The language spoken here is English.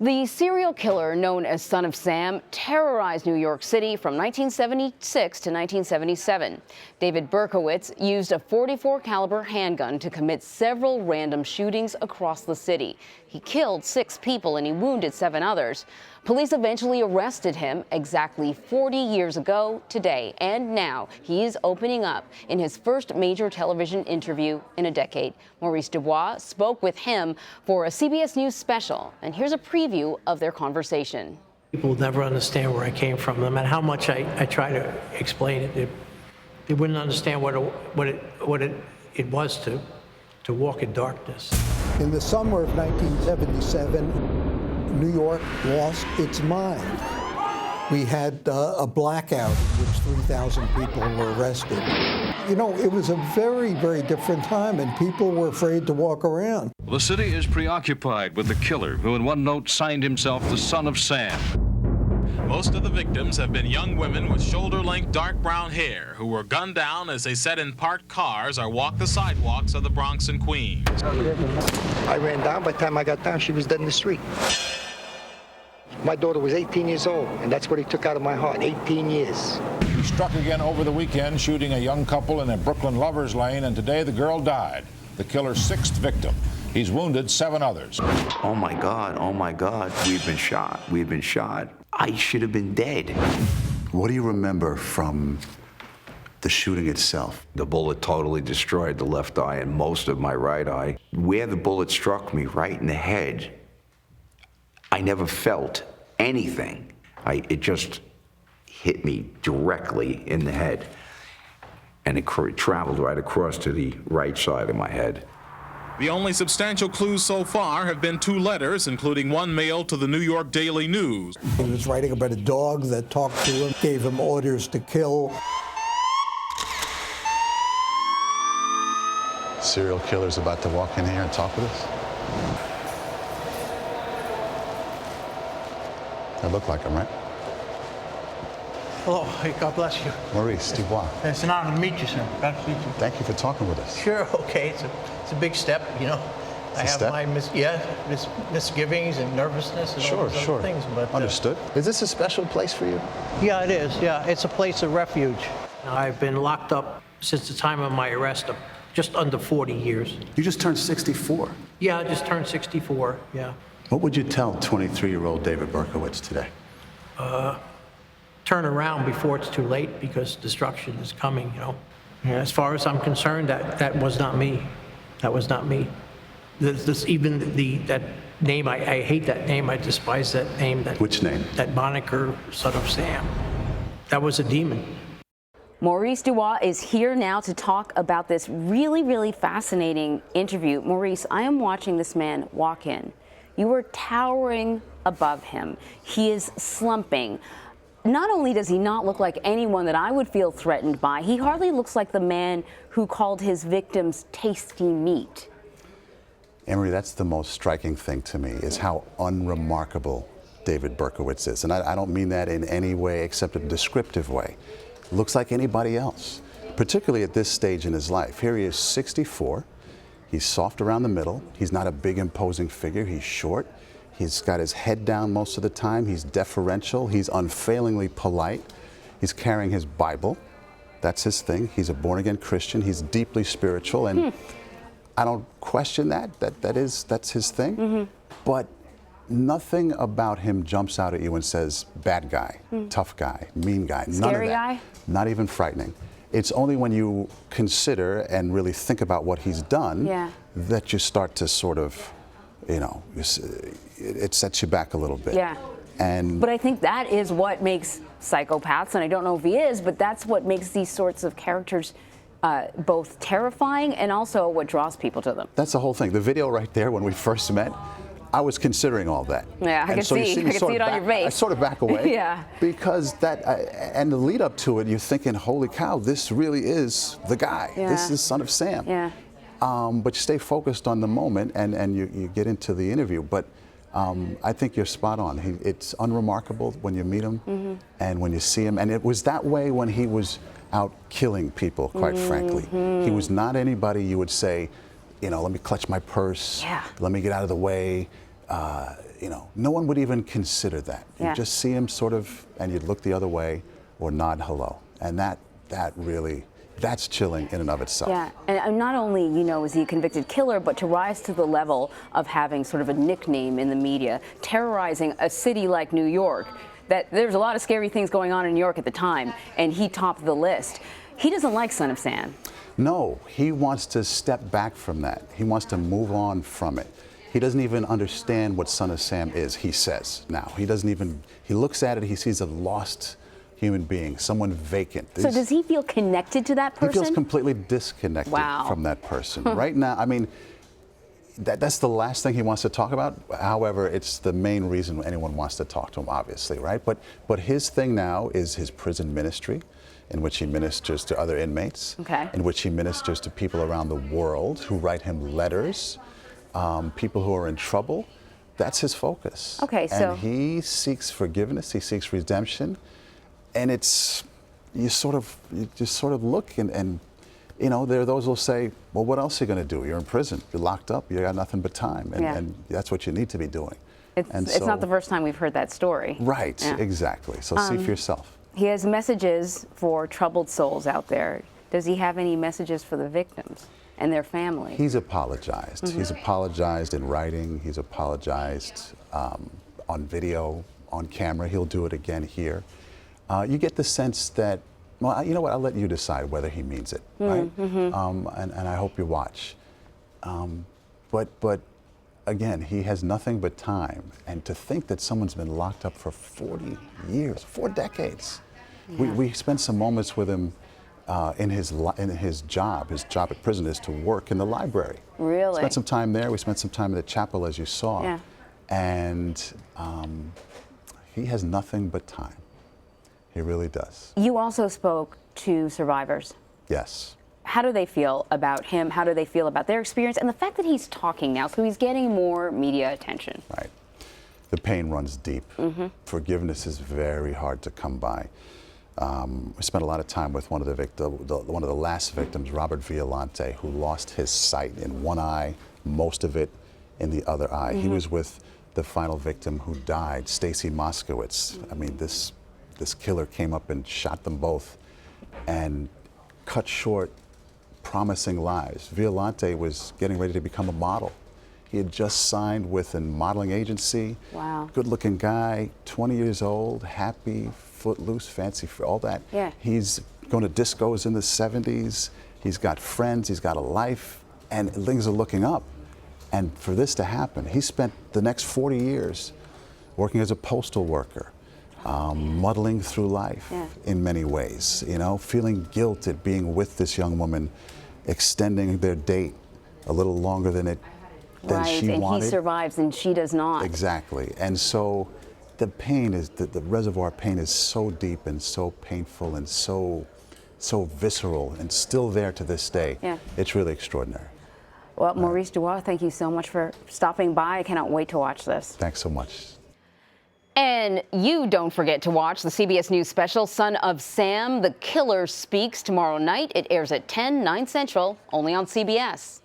The serial killer known as Son of Sam terrorized New York City from 1976 to 1977. David Berkowitz used a .44 caliber handgun to commit several random shootings across the city. He killed 6 people and he wounded 7 others. Police eventually arrested him exactly 40 years ago today, and now he is opening up in his first major television interview in a decade. Maurice DuBois spoke with him for a CBS News special, and here's a preview of their conversation. People never understand where I came from, no matter how much I try to explain it. They wouldn't understand what it was to walk in darkness. In the summer of 1977, New York lost its mind. We had a blackout in which 3,000 people were arrested. You know, it was a very, very different time, and people were afraid to walk around. The city is preoccupied with the killer who in one note signed himself the Son of Sam. Most of the victims have been young women with shoulder-length dark brown hair who were gunned down as they sat in parked cars or walked the sidewalks of the Bronx and Queens. I ran down. By the time I got down, she was dead in the street. My daughter was 18 years old, and that's what he took out of my heart, 18 years. He struck again over the weekend, shooting a young couple in a Brooklyn lovers lane, and today the girl died, the killer's 6th victim. He's wounded 7 others. Oh my God, we've been shot. I should have been dead. What do you remember from the shooting itself? The bullet totally destroyed the left eye and most of my right eye. Where the bullet struck me, right in the head, I never felt anything. It just hit me directly in the head. And it traveled right across to the right side of my head. The only substantial clues so far have been 2 letters, including one mailed to the New York Daily News. He was writing about a dog that talked to him, gave him orders to kill. Serial killer's about to walk in here and talk with us? That looked like him, right? Hello, hey, God bless you. Maurice DuBois. It's an honor to meet you, sir. Glad to meet you. Thank you for talking with us. Sure, okay. It's a big step, you know. I have step? my misgivings and nervousness and all those other things. But, understood. Is this a special place for you? Yeah, it is. Yeah, it's a place of refuge. I've been locked up since the time of my arrest, just under 40 years. You just turned 64. Yeah, I just turned 64, yeah. What would you tell 23-year-old David Berkowitz today? Turn around before it's too late, because destruction is coming, you know. Yeah, as far as I'm concerned, that was not me. That was not me. That name, I hate that name. I despise that name. Which name? That moniker, Son of Sam. That was a demon. Maurice DuBois is here now to talk about this really, really fascinating interview. Maurice, I am watching this man walk in. You are towering above him. He is slumping. Not only does he not look like anyone that I would feel threatened by, he hardly looks like the man who called his victims tasty meat. Emery, that's the most striking thing to me, is how unremarkable David Berkowitz is. And I don't mean that in any way except a descriptive way. Looks like anybody else, particularly at this stage in his life. Here he is, 64. He's soft around the middle. He's not a big, imposing figure. He's short. He's got his head down most of the time. He's deferential. He's unfailingly polite. He's carrying his Bible. That's his thing. He's a born-again Christian. He's deeply spiritual, and I don't question that. That's his thing. But nothing about him jumps out at you and says, bad guy, tough guy, mean guy. None Scary of that. guy? Not even frightening. It's only when you consider and really think about what he's done that you start to sort of, you know, it sets you back a little bit. Yeah. But I think that is what makes psychopaths, and I don't know if he is, but that's what makes these sorts of characters both terrifying and also what draws people to them. That's the whole thing. The video right there when we first met, I was considering all that. Yeah, I can see it on your face. I sort of back away. Yeah. Because and the lead up to it, you're thinking, holy cow, this really is the guy. Yeah. This is Son of Sam. Yeah. But you stay focused on the moment and you get into the interview. But I think you're spot on. It's unremarkable when you meet him and when you see him. And it was that way when he was out killing people, quite frankly. He was not anybody you would say, you know, let me clutch my purse, let me get out of the way. no one would even consider that. Yeah. You'd just see him sort of, and you'd look the other way or nod hello. And that really, that's chilling in and of itself. Yeah, and not only, is he a convicted killer, but to rise to the level of having sort of a nickname in the media, terrorizing a city like New York, that there's a lot of scary things going on in New York at the time, and he topped the list. He doesn't like Son of Sam. No, he wants to step back from that. He wants to move on from it. He doesn't even understand what Son of Sam is, he says now. He looks at it, he sees a lost human being, someone vacant. So does he feel connected to that person? He feels completely disconnected from that person. Right now, I mean, that's the last thing he wants to talk about. However, it's the main reason anyone wants to talk to him, obviously, right? But his thing now is his prison ministry, in which he ministers to other inmates, in which he ministers to people around the world who write him letters, people who are in trouble. That's his focus. Okay, so... And he seeks forgiveness, he seeks redemption, and you just sort of look and there are those who will say, well, what else are you going to do? You're in prison, you're locked up, you got nothing but time, and that's what you need to be doing. It's not the first time we've heard that story. Right, exactly. So see for yourself. He has messages for troubled souls out there. Does he have any messages for the victims and their families? He's apologized. He's apologized in writing. He's apologized on video, on camera. He'll do it again here. You get the sense that, well, you know what? I'll let you decide whether he means it, right? And I hope you watch. But again, he has nothing but time. And to think that someone's been locked up for 40 years, 4 decades. We spent some moments with him in his job. His job at prison is to work in the library. Really? Spent some time there. We spent some time in the chapel, as you saw. Yeah. And he has nothing but time. He really does. You also spoke to survivors. Yes. How do they feel about him? How do they feel about their experience? And the fact that he's talking now, so he's getting more media attention. Right. The pain runs deep. Forgiveness is very hard to come by. We spent a lot of time with one of the last victims, Robert Violante, who lost his sight in one eye, most of it in the other eye. He was with the final victim who died, Stacy Moskowitz. I mean, this killer came up and shot them both and cut short promising lives. Violante was getting ready to become a model. He had just signed with a modeling agency. Wow. Good-looking guy, 20 years old, happy, footloose, fancy, all that. Yeah. He's going to discos in the 70s. He's got friends. He's got a life. And things are looking up. And for this to happen, he spent the next 40 years working as a postal worker, muddling through life in many ways, feeling guilt at being with this young woman, extending their date a little longer than she wanted. And he survives and she does not. Exactly. And so the pain is, the reservoir pain is so deep and so painful and so visceral and still there to this day. Yeah. It's really extraordinary. Well, Maurice DuBois, thank you so much for stopping by. I cannot wait to watch this. Thanks so much. And you don't forget to watch the CBS News special, Son of Sam, The Killer Speaks, tomorrow night. It airs at 10, 9 Central, only on CBS.